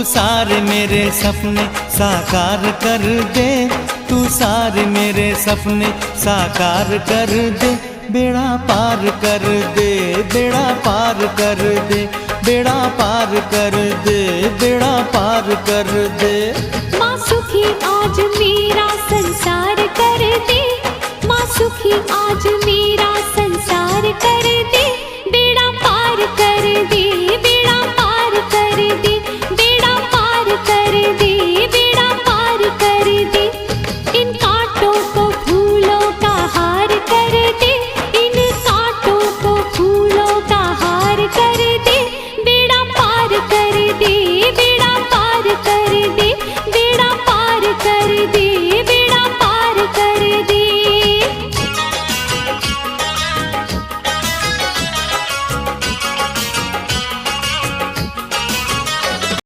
सारे मेरे सपने साकार कर दे, तू सारे मेरे सपने साकार कर दे, बेड़ा पार कर दे, बेड़ा पार कर दे, बेड़ा पार कर दे, बेड़ा पार कर दे। माँ सुखी आज मेरा संसार कर दे, माँ सुखी आज मेरा संसार कर दे।